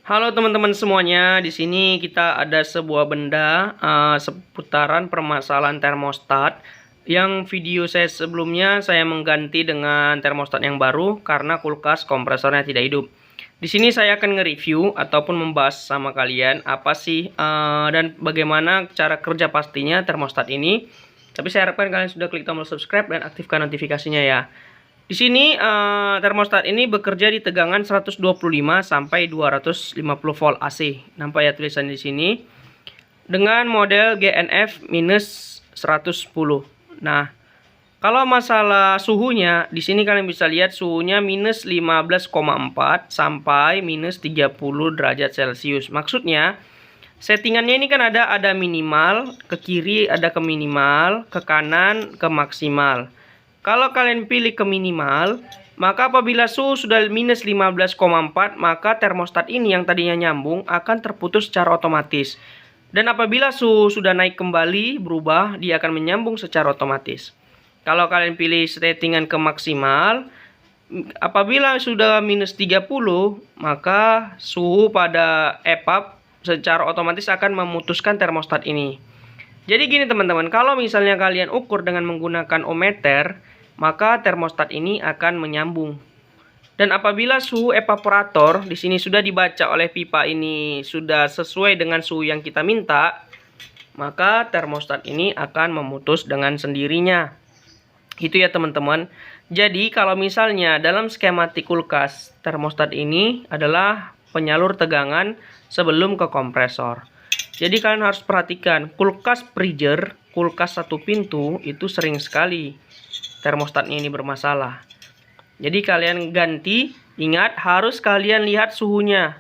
Halo teman-teman semuanya, di sini kita ada sebuah benda seputaran permasalahan termostat. Yang video saya sebelumnya saya mengganti dengan termostat yang baru karena kulkas kompresornya tidak hidup. Di sini saya akan nge-review ataupun membahas sama kalian apa sih dan bagaimana cara kerja pastinya termostat ini. Tapi saya harapkan kalian sudah klik tombol subscribe dan aktifkan notifikasinya ya. Di sini termostat ini bekerja di tegangan 125 sampai 250 volt AC. Nampak ya tulisan di sini. Dengan model GNF minus 110. Nah, kalau masalah suhunya, di sini kalian bisa lihat suhunya minus 15,4 sampai minus 30 derajat Celcius. Maksudnya, settingannya ini kan ada minimal, ke kiri ada ke minimal, ke kanan ke maksimal. Kalau kalian pilih ke minimal, maka apabila suhu sudah minus 15,4, maka termostat ini yang tadinya nyambung akan terputus secara otomatis. Dan apabila suhu sudah naik kembali, berubah, dia akan menyambung secara otomatis. Kalau kalian pilih settingan ke maksimal, apabila sudah minus 30, maka suhu pada EPAP secara otomatis akan memutuskan termostat ini. Jadi gini teman-teman, kalau misalnya kalian ukur dengan menggunakan ohmmeter, maka termostat ini akan menyambung. Dan apabila suhu evaporator di sini sudah dibaca oleh pipa ini sudah sesuai dengan suhu yang kita minta, maka termostat ini akan memutus dengan sendirinya. Itu ya teman-teman. Jadi kalau misalnya dalam skematik kulkas, termostat ini adalah penyalur tegangan sebelum ke kompresor. Jadi kalian harus perhatikan, kulkas freezer, kulkas satu pintu itu sering sekali termostatnya ini bermasalah. Jadi kalian ganti, ingat harus kalian lihat suhunya.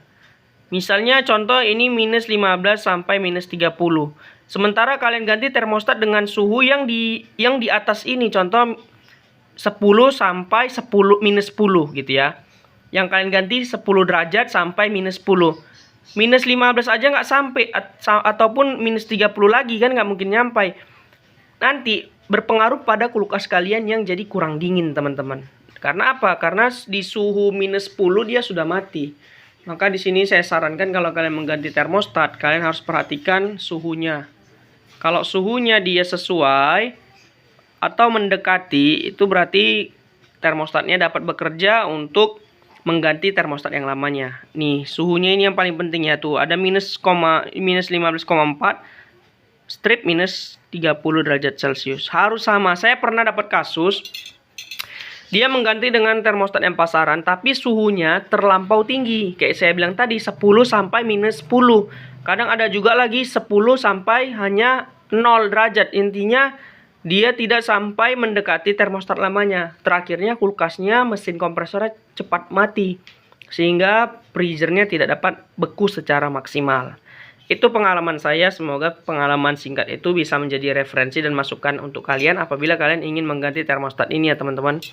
Misalnya contoh ini minus 15 sampai minus 30. Sementara kalian ganti termostat dengan suhu yang di atas ini, contoh 10 sampai minus 10 gitu ya. Yang kalian ganti 10 derajat sampai minus 10. Minus 15 aja nggak sampai, ataupun minus 30 lagi kan nggak mungkin nyampai. Nanti berpengaruh pada kulkas kalian yang jadi kurang dingin teman-teman. Karena apa? Karena di suhu minus 10 dia sudah mati. Maka di sini saya sarankan kalau kalian mengganti termostat, kalian harus perhatikan suhunya. Kalau suhunya dia sesuai atau mendekati, itu berarti termostatnya dapat bekerja untuk mengganti termostat yang lamanya. Nih, suhunya ini yang paling penting ya tuh. Ada minus 15,4, strip minus 30 derajat Celcius. Harus sama. Saya pernah dapat kasus dia mengganti dengan termostat yang pasaran, tapi suhunya terlampau tinggi. Kayak saya bilang tadi, 10 sampai minus 10. Kadang ada juga lagi 10 sampai hanya 0 derajat. Intinya dia tidak sampai mendekati termostat lamanya. Terakhirnya kulkasnya, mesin kompresornya cepat mati. Sehingga freezernya tidak dapat beku secara maksimal. Itu pengalaman saya, semoga pengalaman singkat itu bisa menjadi referensi dan masukan untuk kalian apabila kalian ingin mengganti termostat ini ya teman-teman.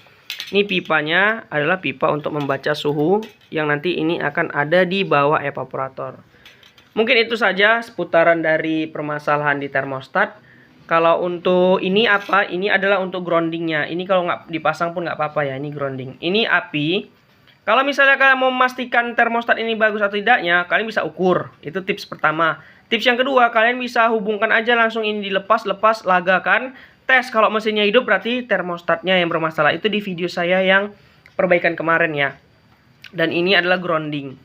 Ini pipanya adalah pipa untuk membaca suhu yang nanti ini akan ada di bawah evaporator. Mungkin itu saja seputaran dari permasalahan di termostat. Kalau untuk ini apa? Ini adalah untuk groundingnya. Ini kalau nggak dipasang pun nggak apa-apa ya. Ini grounding. Ini api. Kalau misalnya kalian mau memastikan termostat ini bagus atau tidaknya, kalian bisa ukur. Itu tips pertama. Tips yang kedua, kalian bisa hubungkan aja langsung ini dilepas, lagakan. Tes kalau mesinnya hidup berarti termostatnya yang bermasalah. Itu di video saya yang perbaikan kemarin ya. Dan ini adalah grounding.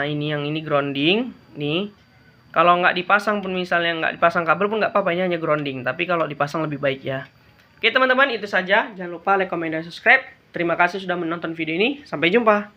Ini yang ini grounding. Nih. Kalau nggak dipasang pun misalnya nggak dipasang kabel pun nggak apa-apa, ini hanya grounding. Tapi kalau dipasang lebih baik ya. Oke teman-teman, itu saja. Jangan lupa like, comment, dan subscribe. Terima kasih sudah menonton video ini. Sampai jumpa.